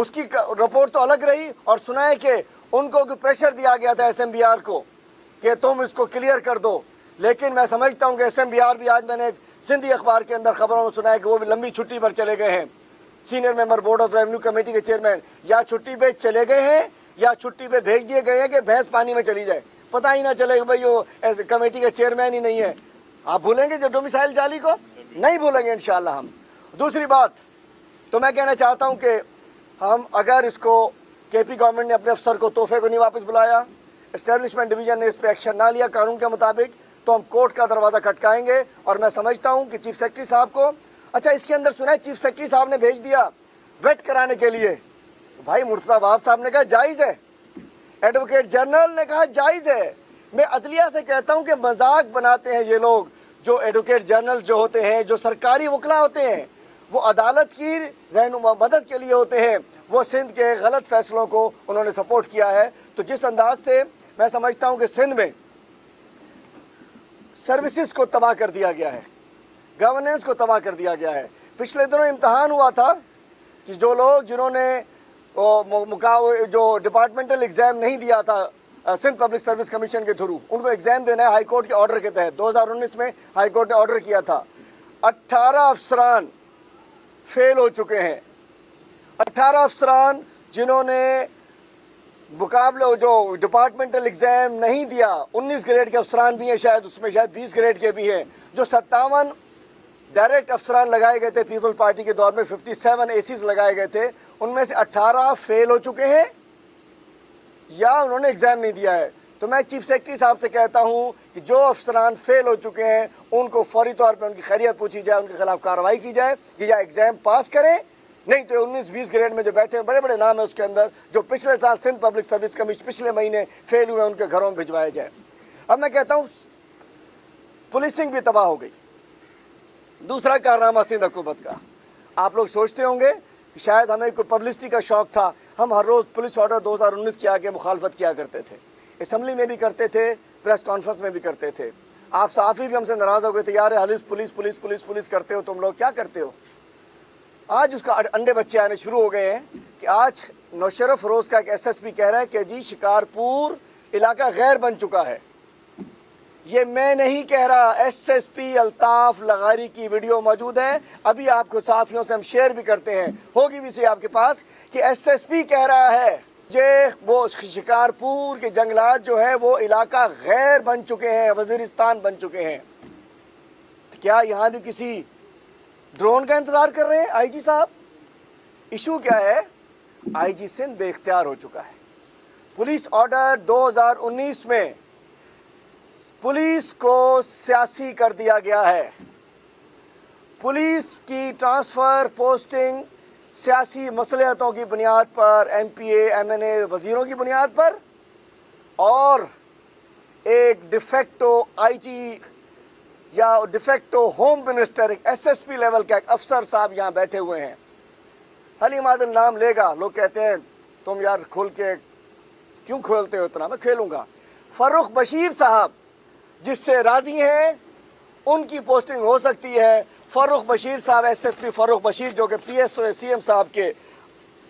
اس کی رپورٹ تو الگ رہی، اور سنا ہے کہ ان کو پریشر دیا گیا تھا ایس ایم بی آر کو کہ تم اس کو کلیئر کر دو، لیکن میں سمجھتا ہوں کہ ایس ایم بی آر بھی، آج میں نے سندھی اخبار کے اندر خبروں میں سنا ہے کہ وہ بھی لمبی چھٹی پر چلے گئے ہیں۔ Senior member board of revenue committee کے چیئرمین یا چھٹی پہ چلے گئے ہیں یا چھٹی پہ بھیج دیے گئے ہیں کہ بھینس پانی میں چلی جائے، پتہ ہی نہ چلے کہ بھائی وہ کمیٹی کے چیئرمین ہی نہیں ہے۔ آپ بھولیں گے جو ڈومیسائل جعلی کو؟ نہیں بھولیں گے انشاءاللہ ہم۔ دوسری بات تو میں کہنا چاہتا ہوں کہ ہم اگر اس کو کے پی گورنمنٹ نے اپنے افسر کو تحفے کو نہیں واپس بلایا، اسٹیبلشمنٹ ڈویژن نے اس پہ ایکشن نہ لیا قانون کے مطابق، تو ہم کورٹ کا دروازہ کھٹکائیں گے۔ اور میں سمجھتا ہوں کہ چیف سیکرٹری صاحب کو، اچھا اس کے اندر سنا ہے چیف سیکرٹری صاحب نے بھیج دیا ویٹ کرانے کے لیے، تو بھائی مرتضیٰ وہاب صاحب نے کہا جائز ہے، ایڈوکیٹ جنرل نے کہا جائز ہے۔ میں عدلیہ سے کہتا ہوں کہ مذاق بناتے ہیں یہ لوگ، جو ایڈوکیٹ جنرل جو ہوتے ہیں، جو سرکاری وکلا ہوتے ہیں، وہ عدالت کی رہنما مدد کے لیے ہوتے ہیں، وہ سندھ کے غلط فیصلوں کو انہوں نے سپورٹ کیا ہے۔ تو جس انداز سے میں سمجھتا ہوں کہ سندھ میں سروسز کو تباہ کر دیا گیا ہے، گورننس کو تباہ کر دیا گیا ہے۔ پچھلے دنوں امتحان ہوا تھا کہ جو لوگ جنہوں نے جو ڈپارٹمنٹل ایگزام نہیں دیا تھا سندھ پبلک سروس کمیشن کے تھرو، ان کو ایگزام دینا ہے ہائی کورٹ کے آرڈر کے تحت، 2019 میں ہائی کورٹ نے آرڈر کیا تھا۔ 18 افسران فیل ہو چکے ہیں، 18 افسران جنہوں نے مقابلہ جو ڈپارٹمنٹل ایگزام نہیں دیا، 19 گریڈ کے افسران بھی ہیں، شاید اس میں شاید 20 گریڈ کے بھی ہیں، جو 57 ڈائریکٹ افسران لگائے گئے تھے پیپل پارٹی کے دور میں، 57 اے سیز لگائے گئے تھے، ان میں سے 18 فیل ہو چکے ہیں یا انہوں نے ایگزام نہیں دیا ہے۔ تو میں چیف سیکرٹری صاحب سے کہتا ہوں کہ جو افسران فیل ہو چکے ہیں ان کو فوری طور پہ ان کی خیریت پوچھی جائے، ان کے خلاف کارروائی کی جائے کہ یا ایگزام پاس کریں، نہیں تو 19-20 گریڈ میں جو بیٹھے ہیں، بڑے بڑے نام ہیں اس کے اندر، جو پچھلے سال سندھ پبلک سروس کمیشن پچھلے مہینے فیل ہوئے، ان کے گھروں میں بھجوایا جائے۔ اب میں کہتا ہوں پولیسنگ بھی تباہ ہو گئی۔ دوسرا کارنامہ سندھ حکومت کا، آپ لوگ سوچتے ہوں گے کہ شاید ہمیں کوئی پبلسٹی کا شوق تھا، ہم ہر روز پولیس آرڈر 2019 کے آگے مخالفت کیا کرتے تھے، اسمبلی میں بھی کرتے تھے، پریس کانفرنس میں بھی کرتے تھے۔ آپ صحافی بھی ہم سے ناراض ہو گئے تھے، یار حلیف پولیس پولیس پولیس پولیس کرتے ہو تم لوگ، کیا کرتے ہو؟ آج اس کا انڈے بچے آنے شروع ہو گئے ہیں کہ آج نوشرف روز کا ایک ایس ایس پی کہہ رہا ہے کہ جی شکارپور علاقہ غیر بن چکا ہے۔ یہ میں نہیں کہہ رہا، ایس ایس پی الطاف لغاری کی ویڈیو موجود ہے، ابھی آپ کو صحافیوں سے ہم شیئر بھی کرتے ہیں، ہوگی بھی سی آپ کے پاس، کہ ایس ایس پی کہہ رہا ہے وہ شکارپور کے جنگلات جو ہے وہ علاقہ غیر بن چکے ہیں، وزیرستان بن چکے ہیں۔ کیا یہاں بھی کسی ڈرون کا انتظار کر رہے ہیں آئی جی صاحب؟ ایشو کیا ہے؟ آئی جی سندھ بے اختیار ہو چکا ہے۔ پولیس آرڈر 2019 میں پولیس کو سیاسی کر دیا گیا ہے، پولیس کی ٹرانسفر پوسٹنگ سیاسی مصلحتوں کی بنیاد پر، M P A M N A وزیروں کی بنیاد پر، اور ایک ڈیفیکٹو آئی جی یا ڈیفیکٹو ہوم منسٹر، ایک ایس ایس پی لیول کا ایک افسر صاحب یہاں بیٹھے ہوئے ہیں۔ حلیم عادل نام لے گا، لوگ کہتے ہیں تم یار کھول کے کیوں کھولتے ہو اتنا، میں کھیلوں گا۔ فاروق بشیر صاحب جس سے راضی ہیں ان کی پوسٹنگ ہو سکتی ہے۔ فاروق بشیر صاحب، ایس ایس پی فاروق بشیر جو کہ P S O C M صاحب کے،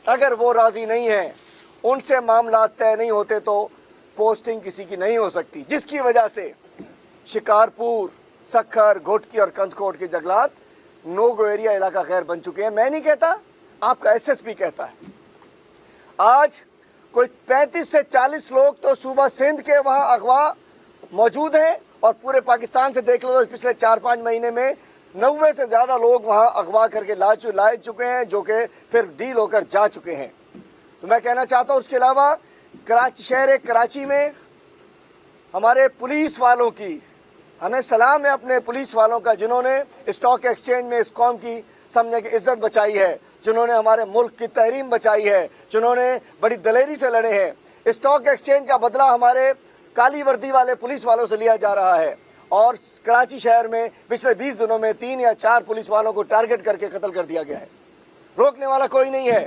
اگر وہ راضی نہیں ہیں، ان سے معاملات طے نہیں ہوتے تو پوسٹنگ کسی کی نہیں ہو سکتی، جس کی وجہ سے شکارپور، سکھر، گھوٹکی اور کندکوٹ کے جنگلات نو گو ایریا علاقہ غیر بن چکے ہیں۔ میں نہیں کہتا، آپ کا ایس ایس پی کہتا ہے۔ آج کوئی 35 سے 40 لوگ تو صوبہ سندھ کے وہاں اغوا موجود ہیں، اور پورے پاکستان سے دیکھ لو پچھلے 4-5 مہینے میں 90 سے زیادہ لوگ وہاں اغوا کر کے لائے چکے ہیں، جو کہ پھر ڈیل ہو کر جا چکے ہیں۔ تو میں کہنا چاہتا ہوں اس کے علاوہ شہر کراچی میں ہمارے پولیس والوں کی، ہمیں سلام ہے اپنے پولیس والوں کا، جنہوں نے اسٹاک ایکسچینج میں اس قوم کی سمجھے کہ عزت بچائی ہے، جنہوں نے ہمارے ملک کی تحریم بچائی ہے، جنہوں نے بڑی دلیری سے لڑے ہیں۔ اسٹاک ایکسچینج کا بدلہ ہمارے کالی وردی والے پولیس والوں سے لیا جا رہا ہے، اور کراچی شہر میں پچھلے 20 دنوں میں 3 یا 4 پولیس والوں کو ٹارگٹ کر کے قتل کر دیا گیا ہے۔ روکنے والا کوئی نہیں ہے،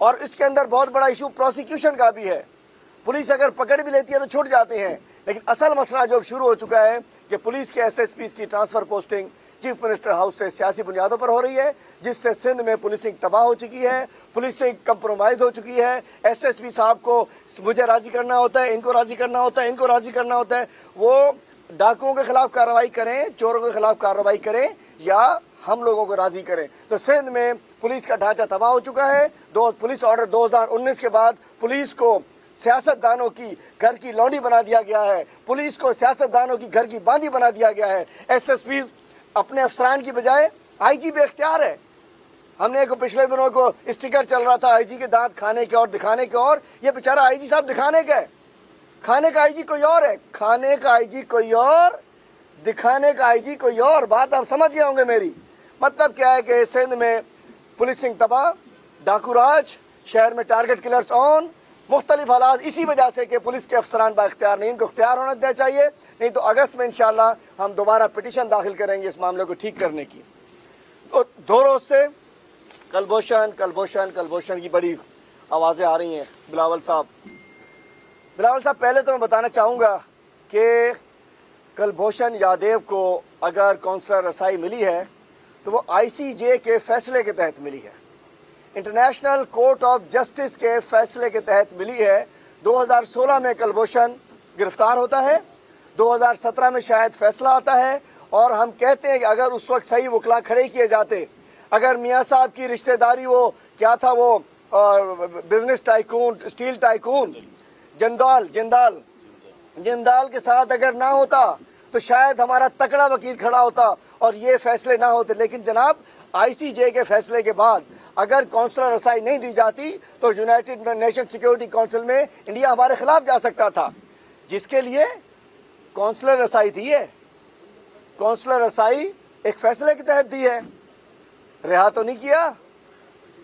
اور اس کے اندر بہت بڑا ایشو پروسیکیوشن کا بھی ہے۔ پولیس اگر پکڑ بھی لیتی ہے تو چھوٹ جاتے ہیں، لیکن اصل مسئلہ جو شروع ہو چکا ہے کہ پولیس کے ایس ایس پیز کی transfer posting chief minister house سے سیاسی بنیادوں پر ہو رہی ہے، جس سے سندھ میں پولیسنگ تباہ ہو چکی ہے، پولیسنگ کمپرومائز ہو چکی ہے۔ ایس ایس پی صاحب کو مجھے راضی کرنا ہوتا ہے، ان کو راضی کرنا ہوتا ہے، ان کو راضی کرنا ہوتا ہے۔ وہ ڈاکوؤں کے خلاف کارروائی کریں، چوروں کے خلاف کارروائی کریں، یا ہم لوگوں کو راضی کریں۔ تو سندھ میں پولیس کا ڈھانچہ تباہ ہو چکا ہے۔ پولیس آرڈر 2019 کے بعد پولیس کو سیاست دانوں کی گھر کی لونڈی بنا دیا گیا ہے، پولیس کو سیاست دانوں کی گھر کی باندھی بنا دیا گیا ہے۔ ایس ایس پیز اپنے افسران کی بجائے آئی جی بے اختیار ہے۔ ہم نے پچھلے دنوں کو اسٹیکر چل رہا تھا آئی جی کے دانت کھانے کے اور دکھانے کے، اور یہ بیچارہ آئی جی صاحب دکھانے کا ہے۔ کھانے کا آئی جی کوئی اور ہے، کھانے کا آئی جی کوئی اور، دکھانے کا آئی جی کوئی اور۔ بات آپ سمجھ گئے ہوں گے میری۔ مطلب کیا ہے کہ سندھ میں پولیسنگ تباہ، ڈاکو راج، شہر میں ٹارگٹ کلرز آن، مختلف حالات، اسی وجہ سے کہ پولیس کے افسران با اختیار نہیں، ان کو اختیار ہونا دینا چاہیے، نہیں تو اگست میں انشاءاللہ ہم دوبارہ پٹیشن داخل کریں گے اس معاملے کو ٹھیک کرنے کی۔ تو 2 روز سے کلبھوشن کی بڑی آوازیں آ رہی ہیں۔ بلاول صاحب، پہلے تو میں بتانا چاہوں گا کہ کلبھوشن یادیو کو اگر کونسلر رسائی ملی ہے تو وہ آئی سی جے کے فیصلے کے تحت ملی ہے، انٹرنیشنل کورٹ آف جسٹس کے فیصلے کے تحت ملی ہے۔ 2016 میں کلبھوشن گرفتار ہوتا ہے، 2017 میں شاید فیصلہ آتا ہے، اور ہم کہتے ہیں کہ اگر اس وقت صحیح وکلا کھڑے کیے جاتے، اگر میاں صاحب کی رشتہ داری وہ کیا تھا، وہ business tycoon, steel tycoon Jindal کے ساتھ اگر نہ ہوتا تو شاید ہمارا تکڑا وکیل کھڑا ہوتا اور یہ فیصلے نہ ہوتے۔ لیکن جناب آئی سی جے کے فیصلے کے بعد اگر کونسلر رسائی نہیں دی جاتی تو یونائٹڈ نیشن سیکیورٹی کونسل میں انڈیا ہمارے خلاف جا سکتا تھا، جس کے لیے کونسلر رسائی دی ہے۔ کونسلر رسائی ایک فیصلے کے تحت دی ہے، رہا تو نہیں کیا،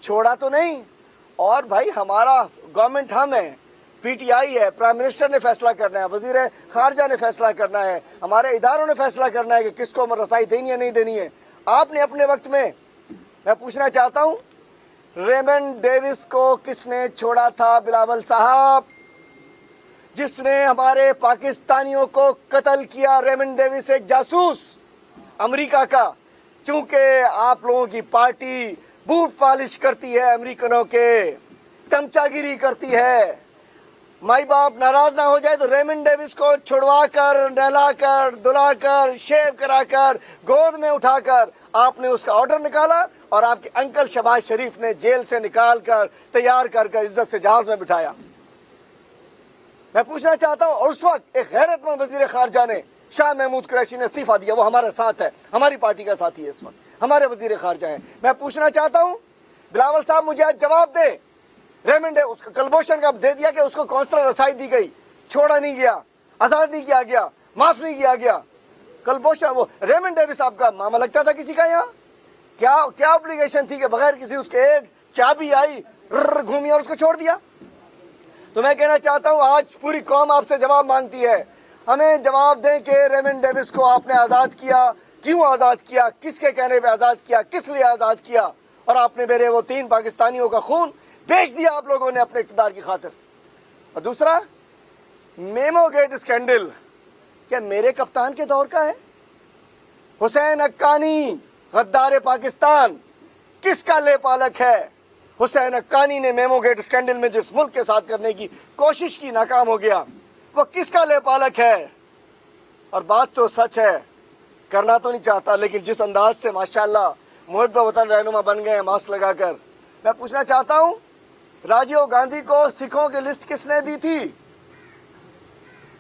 چھوڑا تو نہیں۔ اور بھائی ہمارا گورنمنٹ ہم ہے، پی ٹی آئی ہے، پرائم منسٹر نے فیصلہ کرنا ہے، وزیر خارجہ نے فیصلہ کرنا ہے، ہمارے اداروں نے فیصلہ کرنا ہے کہ کس کو رسائی دینی ہے نہیں دینی ہے۔ آپ نے اپنے وقت میں پوچھنا چاہتا ہوں، ریمنڈ ڈیوس کو کس نے چھوڑا تھا؟ بلاول صاحب، جس نے ہمارے پاکستانیوں کو قتل کیا۔ ریمنڈ ڈیوس ایک جاسوس امریکہ کا، چونکہ آپ لوگوں کی پارٹی بوٹ پالش کرتی ہے، امریکنوں کے چمچا گیری کرتی ہے۔ مائی باپ ناراض نہ ہو جائے تو ریمنڈ ڈیوس کو چھڑوا کر، نہلا کر، دھلا کر، شیو کرا کر، گود میں اٹھا کر آپ نے اس کا آرڈر نکالا، اور آپ کے انکل شہباز شریف نے جیل سے نکال کر تیار کر عزت سے جہاز میں بٹھایا۔ میں پوچھنا چاہتا ہوں، اور اس وقت ایک غیرت مند وزیر خارجہ نے، شاہ محمود قریشی نے استعفیٰ دیا، وہ ہمارے ساتھ ہے، ہماری پارٹی کا ساتھی ہے، اس وقت ہمارے وزیر خارجہ ہیں۔ میں پوچھنا چاہتا ہوں بلاول صاحب، مجھے آج جواب دے، ریمنڈ اس کا کلبھوشن کا دے دیا کہ اس کو کونسلر رسائی دی گئی، چھوڑا نہیں گیا، آزاد نہیں کیا گیا، معاف نہیں کیا گیا۔ کلبھوشن، وہ ریمنڈ ڈیوس آپ کا ماما لگتا تھا کسی کا؟ یہاں کیا اوبلیگیشن تھی کہ بغیر کسی اس کے ایک چابی آئی گھومی اور اس کو چھوڑ دیا؟ تو میں کہنا چاہتا ہوں آج پوری قوم آپ سے جواب مانگتی ہے، ہمیں جواب دیں کہ ریمنڈ ڈیوس کو آپ نے آزاد کیا، کیوں آزاد کیا، کس کے کہنے پہ آزاد کیا، کس لیے آزاد کیا، اور آپ نے میرے وہ 3 پاکستانیوں کا خون بیچ دیا آپ لوگوں نے اپنے اقتدار کی خاطر۔ اور دوسرا، میمو گیٹ اسکینڈل کیا میرے کپتان کے دور کا ہے؟ حسین حقانی، غدار پاکستان، کس کا لے پالک ہے؟ حسین حقانی نے میمو گیٹ اسکینڈل میں جس ملک کے ساتھ کرنے کی کوشش کی، ناکام ہو گیا، وہ کس کا لے پالک ہے؟ اور بات تو سچ ہے، کرنا تو نہیں چاہتا، لیکن جس انداز سے ماشاءاللہ محب وطن رہنما بن گئے ہیں ماسک لگا کر۔ میں پوچھنا چاہتا ہوں، راجیو گاندھی کو سکھوں کی لسٹ کس نے دی تھی؟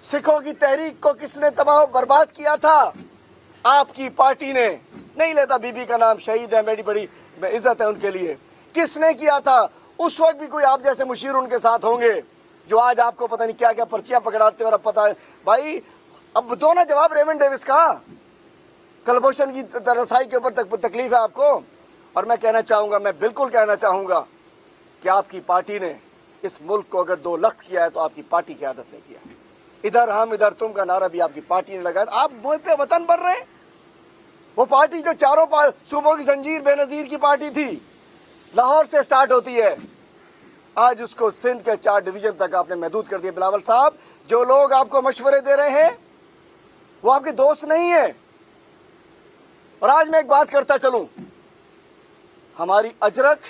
سکھوں کی تحریک کو کس نے تباہ و برباد کیا تھا؟ آپ کی پارٹی نے۔ نہیں لیتا بی بی کا نام، شہید ہے، میری بڑی عزت ہے ان کے لیے۔ کس نے کیا تھا؟ اس وقت بھی کوئی آپ جیسے مشیر ان کے ساتھ ہوں گے جو آج آپ کو پتہ نہیں کیا کیا پرچیاں پکڑاتے ہیں، اور اب پتہ ہے بھائی، اب دو نا جواب ریمنڈ ڈیوس کا۔ کلبھوشن کی رسائی کے اوپر تکلیف ہے آپ کو، اور میں کہنا چاہوں گا، میں بالکل کہنا چاہوں گا کہ آپ کی پارٹی نے اس ملک کو اگر 2 لخت کیا ہے تو آپ کی پارٹی کی عادت نے کیا۔ ادھر ہم ادھر تم کا نعرہ بھی آپ کی پارٹی نے لگایا۔ آپ محب وطن بن رہے ہیں۔ وہ پارٹی جو چاروں صوبوں کی زنجیر بے نظیر کی پارٹی تھی، لاہور سے سٹارٹ ہوتی ہے، آج اس کو سندھ کے 4 ڈویژن تک آپ نے محدود کر دیا۔ بلاول صاحب، جو لوگ آپ کو مشورے دے رہے ہیں وہ آپ کے دوست نہیں ہیں، اور آج میں ایک بات کرتا چلوں, ہماری اجرک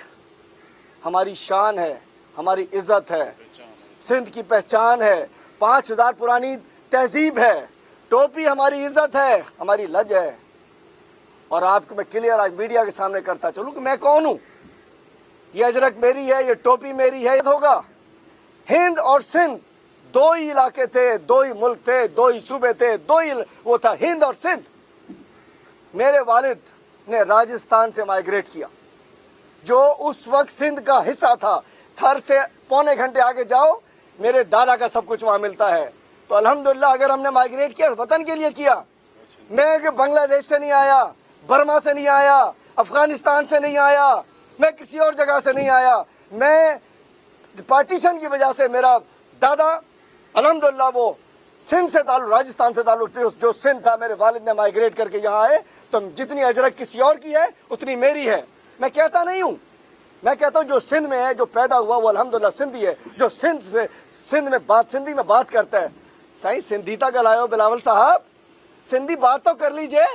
ہماری شان ہے, ہماری عزت ہے, سندھ کی پہچان ہے, 5000 پرانی تہذیب ہے, ٹوپی ہماری عزت ہے, ہماری لج ہے. اور آپ کو میں کلیئر آج میڈیا کے سامنے کرتا چلوں کہ میں کون ہوں. یہ اجرک میری ہے, یہ ٹوپی میری ہے. ہوگا ہند اور سندھ دو ہی علاقے تھے, دو ہی ملک تھے, دو ہی صوبے تھے, دو ہی وہ تھا ہند اور سندھ. میرے والد نے راجستھان سے مائیگریٹ کیا جو اس وقت سندھ کا حصہ تھا. تھر سے پونے گھنٹے آگے جاؤ, میرے دادا کا سب کچھ وہاں ملتا ہے. تو الحمدللہ اگر ہم نے مائیگریٹ کیا وطن کے لیے کیا. میں کہ بنگلہ دیش سے نہیں آیا, برما سے نہیں آیا, افغانستان سے نہیں آیا, میں کسی اور جگہ سے نہیں آیا. میں پارٹیشن کی وجہ سے میرا دادا الحمدللہ وہ سندھ سے تعلق, راجستھان سے تعلق جو سندھ تھا, میرے والد نے مائیگریٹ کر کے یہاں آئے. تو جتنی اجرک کسی اور کی ہے اتنی میری ہے. میں کہتا نہیں ہوں, میں کہتا ہوں جو سندھ میں ہے, جو پیدا ہوا وہ الحمدللہ سندھی ہے. جو سندھ میں سندھی میں بات کرتا ہے, سائیں سندھی تک لائے بلاول صاحب, سندھی بات تو کر لیجئے.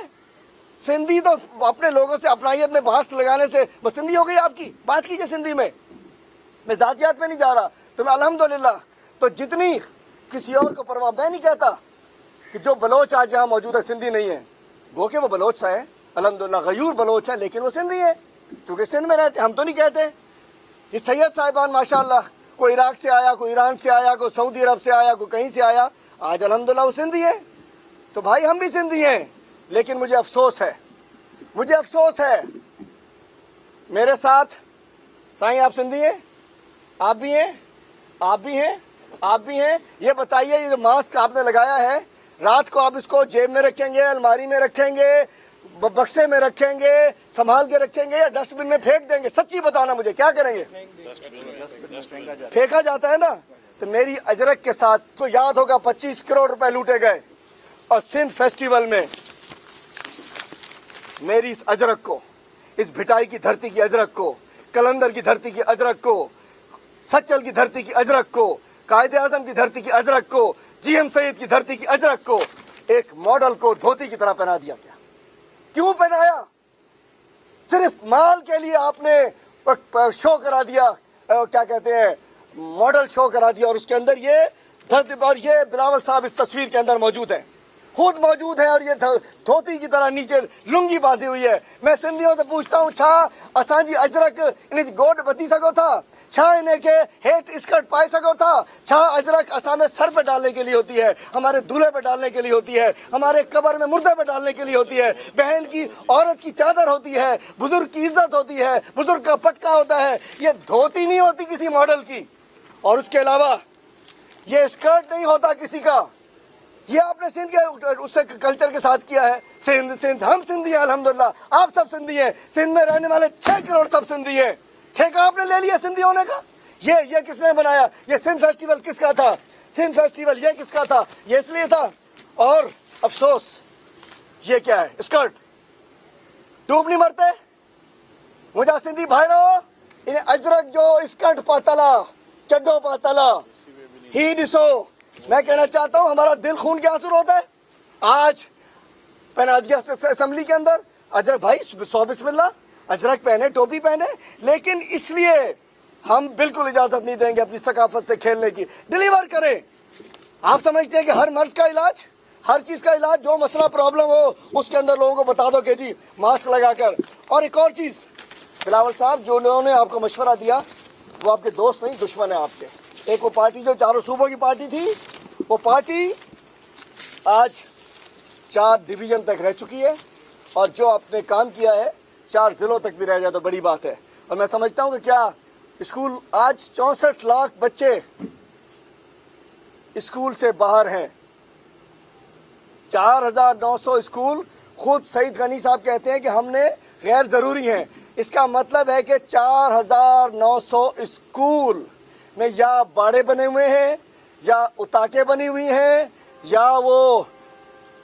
سندھی تو اپنے لوگوں سے اپنائیت میں بحث لگانے سے بس سندھی ہو گئی آپ کی. بات کیجئے سندھی میں, میں ذاتیات میں نہیں جا رہا. تو میں الحمدللہ تو جتنی کسی اور کو پرواہ, میں نہیں کہتا کہ جو بلوچ آج یہاں موجود ہے سندھی نہیں ہے. گو کہ وہ بلوچ سا ہے الحمدللہ, غیور بلوچ ہے, لیکن وہ سندھی ہے چونکہ سندھ میں رہتے. ہم تو نہیں کہتے. یہ سید صاحبان ماشاءاللہ, کوئی عراق سے آیا, کوئی ایران سے آیا, کوئی سعودی عرب سے آیا, کوئی کہیں سے آیا, آج الحمدللہ وہ سندھی ہے. تو بھائی ہم بھی سندھی ہیں, لیکن مجھے افسوس ہے میرے ساتھ سائیں آپ سندھی ہیں, آپ بھی ہیں, آپ بھی ہیں, آپ بھی ہیں. یہ بتائیے یہ جو ماسک آپ نے لگایا ہے, رات کو آپ اس کو جیب میں رکھیں گے, الماری میں رکھیں گے, بکسے میں رکھیں گے, سنبھال کے رکھیں گے, یا ڈسٹ بن میں پھینک دیں گے؟ سچی بتانا مجھے, کیا کریں گے؟ پھینکا جاتا ہے نا. تو میری اجرک کے ساتھ کو یاد ہوگا 25 کروڑ روپے لوٹے گئے, اور سندھ فیسٹیول میں میری اس اجرک کو, اس بھٹائی کی دھرتی کی اجرک کو, کلندر کی دھرتی کی اجرک کو, سچل کی دھرتی کی اجرک کو, قائد اعظم کی دھرتی کی اجرک کو, جی ایم سعید کی دھرتی کی اجرک کو ایک ماڈل کو دھوتی کی طرح پہنا دیا گیا. کیوں پہنایا؟ صرف مال کے لیے آپ نے شو کرا دیا, کیا کہتے ہیں, ماڈل شو کرا دیا. اور اس کے اندر یہ دھرتی, اور یہ بلاول صاحب اس تصویر کے اندر موجود ہیں, خود موجود ہے, اور یہ دھوتی کی طرح نیچے لنگی باندھی ہوئی ہے. میں سندھیوں سے پوچھتا ہوں, چھا اسانجی اجرک انہیں گوڈ بدی سکو تھا, چھا انہیں کے ہیٹ اسکرٹ پائے سکو تھا, چھا اجرک اسامے سر پہ ڈالنے کے لیے ہوتی ہے, ہمارے دولہے پہ ڈالنے کے لیے ہوتی ہے, ہمارے قبر میں مردے پہ ڈالنے کے لیے ہوتی ہے, بہن کی عورت کی چادر ہوتی ہے, بزرگ کی عزت ہوتی ہے, بزرگ کا پٹکا ہوتا ہے. یہ دھوتی نہیں ہوتی کسی ماڈل کی, اور اس کے علاوہ یہ اسکرٹ نہیں ہوتا کسی کا. یہ آپ نے سندھ کے اس سے کلچر کے ساتھ کیا ہے. سندھ ہم سندھی ہیں الحمدللہ, آپ سب سندھی ہیں, سندھ میں رہنے والے 6 کروڑ سب سندھی ہیں. ٹھیکہ آپ نے لے لیا سندھی ہونے کا. یہ کس نے بنایا؟ یہ سندھ فیسٹیول کس کا تھا؟ سندھ فیسٹیول یہ کس کا تھا؟ یہ اس لیے تھا. اور افسوس یہ کیا ہے, اسکرٹ ڈوب نہیں مرتے مجھے سندھی بھائی رہو. انہیں اجرک جو اسکرٹ پاتلا چڈو پاتلا ہی ڈسو. میں کہنا چاہتا ہوں ہمارا دل خون کے آنسو ہوتا ہے. آج پہنا دیا اسمبلی کے اندر اجرک, بھائی سو بسم اللہ, اجرک پہنے, ٹوپی پہنے, لیکن اس لیے ہم بالکل اجازت نہیں دیں گے اپنی ثقافت سے کھیلنے کی. ڈیلیور کریں. آپ سمجھتے ہیں کہ ہر مرض کا علاج, ہر چیز کا علاج, جو مسئلہ پرابلم ہو اس کے اندر لوگوں کو بتا دو کہ جی ماسک لگا کر. اور ایک اور چیز, بلاول صاحب جو لوگوں نے آپ کو مشورہ دیا وہ آپ کے دوست نہیں, دشمن ہیں آپ کے. ایک وہ پارٹی جو چاروں صوبوں کی پارٹی تھی, وہ پارٹی آج 4 ڈویژن تک رہ چکی ہے, اور جو آپ نے کام کیا ہے 4 ضلعوں تک بھی رہ جائے تو بڑی بات ہے. اور میں سمجھتا ہوں کہ کیا اسکول آج 64 لاکھ بچے اسکول سے باہر ہیں. 4900 اسکول خود سعید غنی صاحب کہتے ہیں کہ ہم نے غیر ضروری ہیں. اس کا مطلب ہے کہ 4900 اسکول میں یا باڑے بنے ہوئے ہیں, یا اتاکے بنی ہوئی ہیں, یا وہ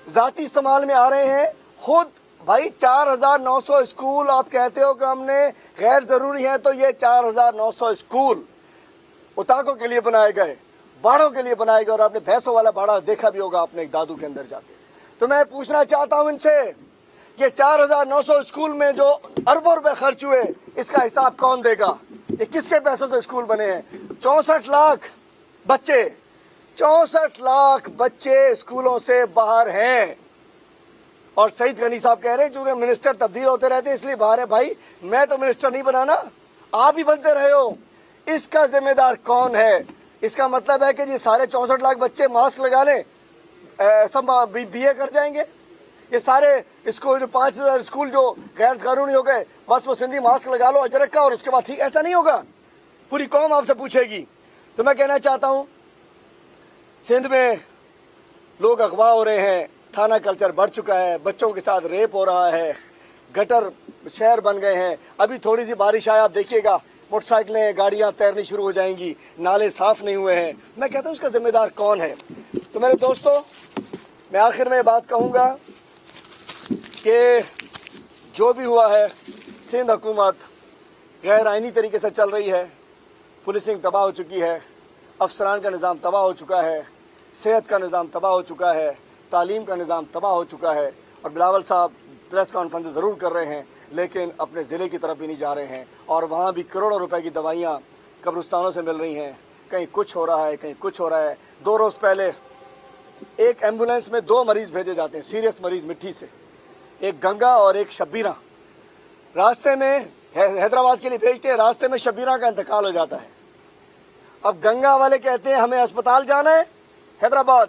ذاتی استعمال میں آ رہے ہیں. خود بھائی 4900 اسکول آپ کہتے ہو کہ ہم نے غیر ضروری ہیں, تو یہ 4900 اسکول اتاکوں کے لیے بنائے گئے, باڑوں کے لیے بنائے گئے. اور آپ نے بھینسوں والا باڑا دیکھا بھی ہوگا آپ نے ایک دادو کے اندر جا کے. تو میں پوچھنا چاہتا ہوں ان سے یہ 4,900 اسکول میں جو اربوں روپے خرچ ہوئے اس کا حساب کون دے گا؟ یہ کس کے پیسوں سے اسکول بنے ہیں؟ 64 لاکھ بچے 64 لاکھ بچے اسکولوں سے باہر ہیں. اور سعید غنی صاحب کہہ رہے ہیں چونکہ منسٹر تبدیل ہوتے رہتے ہیں اس لیے باہر ہے. بھائی میں تو منسٹر نہیں بنانا، آپ ہی بنتے رہے ہو. اس کا ذمہ دار کون ہے؟ اس کا مطلب ہے کہ یہ سارے 64 لاکھ بچے ماسک لگا لیں سب بی اے کر جائیں گے؟ یہ سارے اسکول جو 5,000 اسکول جو غیر قانونی ہو گئے بس وہ سندھی ماسک لگا لو اجرک کا اور اس کے بعد ٹھیک؟ ایسا نہیں ہوگا. پوری قوم آپ سے پوچھے گی. تو میں کہنا چاہتا ہوں سندھ میں لوگ اغوا ہو رہے ہیں، تھانہ کلچر بڑھ چکا ہے، بچوں کے ساتھ ریپ ہو رہا ہے، گٹر شہر بن گئے ہیں. ابھی تھوڑی سی بارش آئے آپ دیکھیے گا موٹر سائیکلیں گاڑیاں تیرنی شروع ہو جائیں گی، نالے صاف نہیں ہوئے ہیں. میں کہتا ہوں اس کا ذمہ دار کون ہے؟ تو میرے دوستو میں آخر میں یہ بات کہوں گا کہ جو بھی ہوا ہے سندھ حکومت غیر آئینی طریقے سے چل رہی ہے، پولیسنگ تباہ ہو چکی ہے، افسران کا نظام تباہ ہو چکا ہے، صحت کا نظام تباہ ہو چکا ہے، تعلیم کا نظام تباہ ہو چکا ہے. اور بلاول صاحب پریس کانفرنس ضرور کر رہے ہیں لیکن اپنے ضلع کی طرف بھی نہیں جا رہے ہیں اور وہاں بھی کروڑوں روپے کی دوائیاں قبرستانوں سے مل رہی ہیں. کہیں کچھ ہو رہا ہے کہیں کچھ ہو رہا ہے. 2 روز پہلے ایک ایمبولینس میں 2 مریض بھیجے جاتے ہیں، سیریس مریض مٹھی سے، ایک گنگا اور ایک شبیرہ. راستے میں حیدرآباد کے لیے بھیجتے ہیں، راستے میں شبیرہ کا انتقال ہو جاتا ہے. اب گنگا والے کہتے ہیں ہمیں اسپتال جانا ہے حیدرآباد،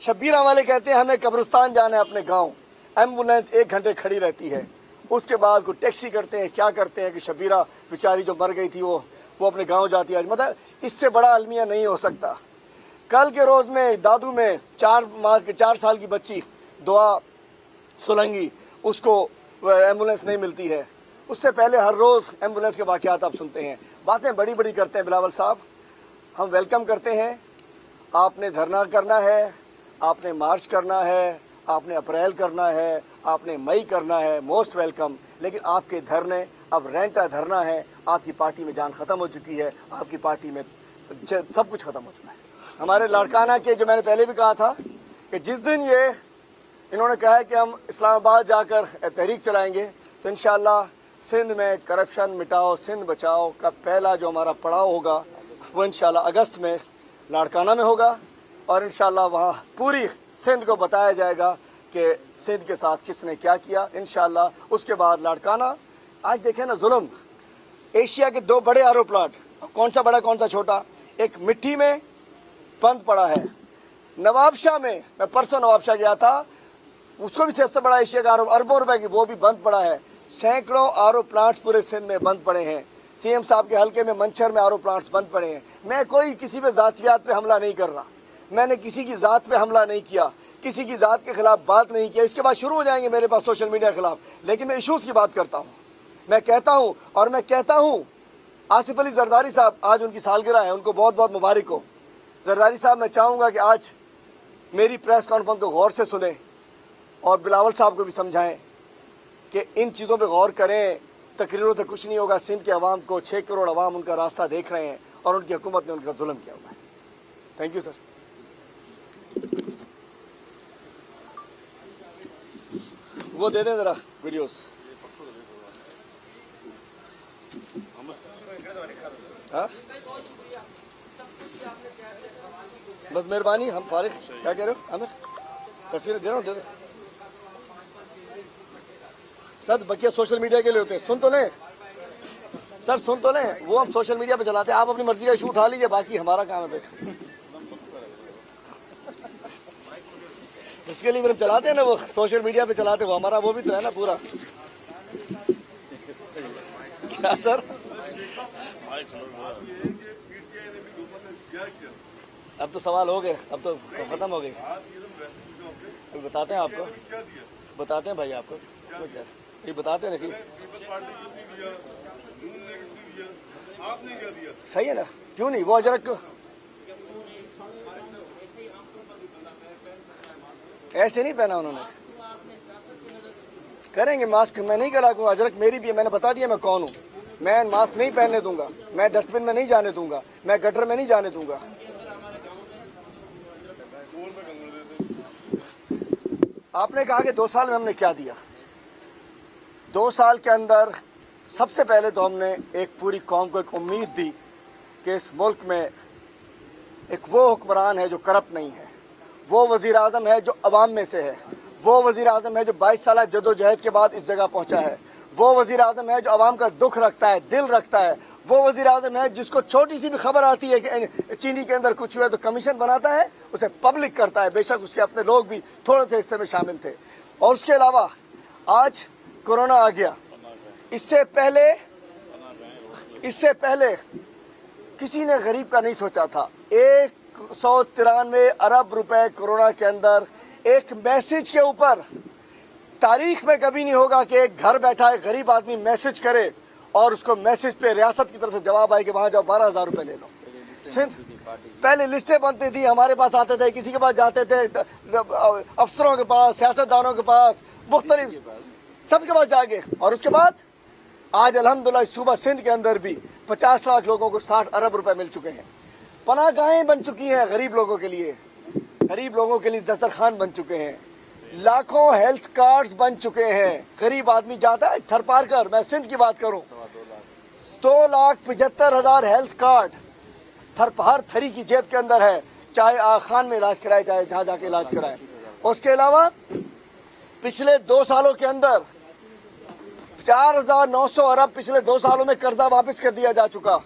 شبیرہ والے کہتے ہیں ہمیں قبرستان جانا ہے اپنے گاؤں. ایمبولینس 1 گھنٹے کھڑی رہتی ہے. اس کے بعد کوئی ٹیکسی کرتے ہیں، کیا کرتے ہیں کہ شبیرہ بیچاری جو مر گئی تھی وہ اپنے گاؤں جاتی ہے. مطلب اس سے بڑا المیہ نہیں ہو سکتا. کل کے روز میں دادو میں 4 سال کی بچی دعا سولنگی، اس کو ایمبولینس نہیں ملتی ہے. اس سے پہلے ہر روز ایمبولینس کے واقعات آپ سنتے ہیں. باتیں بڑی بڑی کرتے ہیں بلاول صاحب. ہم ویلکم کرتے ہیں. آپ نے دھرنا کرنا ہے، آپ نے مارچ کرنا ہے، آپ نے اپریل کرنا ہے، آپ نے مئی کرنا ہے، موسٹ ویلکم. لیکن آپ کے دھرنے اب رینٹا دھرنا ہے. آپ کی پارٹی میں جان ختم ہو چکی ہے، آپ کی پارٹی میں سب کچھ ختم ہو چکا ہے. ہمارے لاڑکانہ کے جو میں نے پہلے بھی کہا تھا کہ جس دن انہوں نے کہا ہے کہ ہم اسلام آباد جا کر تحریک چلائیں گے تو انشاءاللہ سندھ میں کرپشن مٹاؤ سندھ بچاؤ کا پہلا جو ہمارا پڑاؤ ہوگا وہ انشاءاللہ اگست میں لاڑکانہ میں ہوگا. اور انشاءاللہ وہاں پوری سندھ کو بتایا جائے گا کہ سندھ کے ساتھ کس نے کیا کیا. انشاءاللہ اس کے بعد لاڑکانہ. آج دیکھیں نا ظلم، ایشیا کے 2 بڑے آر او پلانٹ، کون سا بڑا کون سا چھوٹا، ایک مٹھی میں بند پڑا ہے. نواب شاہ میں پرسوں نواب شاہ گیا تھا، اس کو بھی سب سے بڑا ایشیا کا اربوں روپے کی وہ بھی بند پڑا ہے. سینکڑوں آر او پلانٹس پورے سندھ میں بند پڑے ہیں. سی ایم صاحب کے حلقے میں منچر میں آر او پلانٹس بند پڑے ہیں. میں کوئی کسی پہ ذاتیات پہ حملہ نہیں کر رہا، میں نے کسی کی ذات پہ حملہ نہیں کیا، کسی کی ذات کے خلاف بات نہیں کیا. اس کے بعد شروع ہو جائیں گے میرے پاس سوشل میڈیا کے خلاف، لیکن میں ایشوز کی بات کرتا ہوں. میں کہتا ہوں اور میں کہتا ہوں آصف علی زرداری صاحب آج ان کی سالگرہ ہے، ان کو بہت بہت مبارک ہو. زرداری صاحب میں چاہوں گا کہ آج میری پریس کانفرنس کو غور سے سنیں اور بلاول صاحب کو بھی سمجھائیں کہ ان چیزوں پہ غور کریں. تقریروں سے کچھ نہیں ہوگا. سندھ کے عوام کو 6 کروڑ عوام ان کا راستہ دیکھ رہے ہیں اور ان کی حکومت نے ان کا ظلم کیا ہوا ہے. Thank you sir. وہ دے دیں ذرا ویڈیوز. ہاں بس مہربانی، ہم فارغ. کیا کہہ رہے ہو عامر؟ تصویریں دے رہا ہوں، دے دو سر. بقیہ سوشل میڈیا کے لیے ہوتے ہیں. سن تو لیں سر، سن تو لیں. وہ ہم سوشل میڈیا پہ چلاتے ہیں. آپ اپنی مرضی کا ایشو اٹھا لیجیے، باقی ہمارا کام ہے بیٹھے. اس کے لیے پھر ہم چلاتے ہیں نا، وہ سوشل میڈیا پہ چلاتے ہیں، وہ ہمارا وہ بھی تو ہے نا پورا. کیا سر؟ اب تو سوال ہو گئے، اب تو ختم ہو گئے. بتاتے ہیں آپ کو، بتاتے ہیں بھائی آپ کو اس میں کیا یہ بتاتے ہیں. نہیں صحیح ہے نا، کیوں نہیں. وہ اجرک ایسے نہیں پہنا انہوں نے. کریں گے ماسک. میں نہیں کرا کوئی اجرک میری بھی ہے، میں نے بتا دیا میں کون ہوں. میں ماسک نہیں پہننے دوں گا، میں ڈسٹ بن میں نہیں جانے دوں گا، میں گٹر میں نہیں جانے دوں گا. آپ نے کہا کہ 2 سال میں ہم نے کیا دیا. 2 سال کے اندر سب سے پہلے تو ہم نے ایک پوری قوم کو ایک امید دی کہ اس ملک میں ایک وہ حکمران ہے جو کرپٹ نہیں ہے، وہ وزیر اعظم ہے جو عوام میں سے ہے، وہ وزیر اعظم ہے جو 22 سالہ جدوجہد کے بعد اس جگہ پہنچا ہے، وہ وزیر اعظم ہے جو عوام کا دکھ رکھتا ہے، دل رکھتا ہے، وہ وزیر اعظم ہے جس کو چھوٹی سی بھی خبر آتی ہے کہ چینی کے اندر کچھ ہوا ہے تو کمیشن بناتا ہے، اسے پبلک کرتا ہے، بے شک اس کے اپنے لوگ بھی تھوڑے سے حصے میں شامل تھے۔ اور اس کے علاوہ آج کورونا آ گیا، اس سے پہلے کسی نے غریب کا نہیں سوچا تھا۔ 193 ارب روپے کورونا کے اندر ایک میسج کے اوپر، تاریخ میں کبھی نہیں ہوگا کہ ایک گھر بیٹھا ایک غریب آدمی میسج کرے اور اس کو میسج پہ ریاست کی طرف سے جواب آئے کہ وہاں جاؤ 12,000 روپے لے لو۔ پہلے لسٹیں بنتی تھی، ہمارے پاس آتے تھے، کسی کے پاس جاتے تھے، افسروں کے پاس، سیاستدانوں کے پاس، مختلف سب کے پاس جا گئے۔ اور اس کے بعد آج الحمدللہ صوبہ سندھ کے اندر بھی 50 لاکھ لوگوں کو 60 ارب روپے مل چکے ہیں۔ پناہ گاہیں بن چکی ہیں غریب لوگوں کے لیے، غریب لوگوں کے لیے دسترخوان بن چکے ہیں، لاکھوں ہیلتھ کارڈز بن چکے ہیں۔ غریب آدمی جاتا ہے تھر پار کر، میں سندھ کی بات کروں، 2,75,000 ہیلتھ کارڈ ہر تھری کی جیب کے اندر ہے، چاہے آغا خان میں علاج کرائے، چاہے جہاں جا کے علاج کرائے۔ اس کے علاوہ پچھلے 2 سالوں کے اندر 4,900 ارب پچھلے 2 سالوں میں قرضہ واپس کر دیا جا چکا۔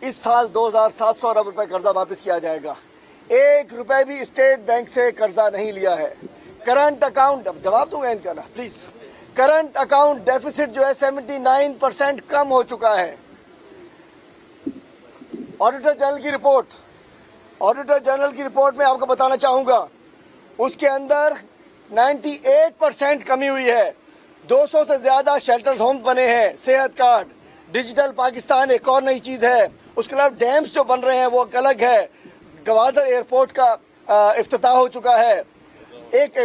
اس سال 2,700 ارب روپے قرضہ واپس کیا جائے گا۔ 1 روپے بھی اسٹیٹ بینک سے قرضہ نہیں لیا ہے۔ کرنٹ اکاؤنٹ، اب جواب دوں گا ان کا نا پلیز، کرنٹ اکاؤنٹ ڈیفیسٹ جو ہے 79% کم ہو چکا ہے۔ آڈیٹر جنرل کی رپورٹ میں آپ کو بتانا چاہوں گا، اس کے اندر 98% کمی ہوئی ہے۔ 200 سے زیادہ شیلٹرز ہوم بنے ہیں، صحت کارڈ، ڈیجیٹل پاکستان ایک اور نئی چیز ہے۔ اس کے علاوہ ڈیمز جو بن رہے ہیں وہ الگ ہے۔ گوادر ایئرپورٹ کا افتتاح ہو چکا ہے۔ ایک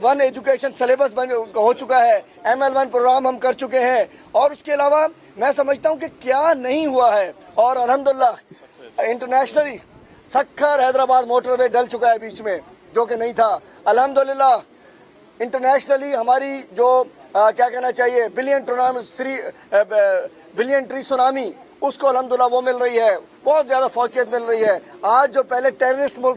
ون ایجوکیشن سلیبس ہو چکا ہے، ML1 پروگرام ہم کر چکے ہیں۔ اور اس کے علاوہ میں سمجھتا ہوں کہ کیا نہیں ہوا ہے۔ اور الحمدللہ انٹرنیشنلی سکھر حیدرآباد موٹر وے ڈل چکا ہے بیچ میں، جو کہ نہیں تھا۔ الحمدللہ انٹرنیشنلی ہماری جو کیا کہنا چاہیے بلین ٹری سونامی، اس کو الحمدللہ وہ مل رہی ہے، بہت زیادہ فوقیت مل رہی ہے۔ آج جو پہلے ٹیررسٹ ملک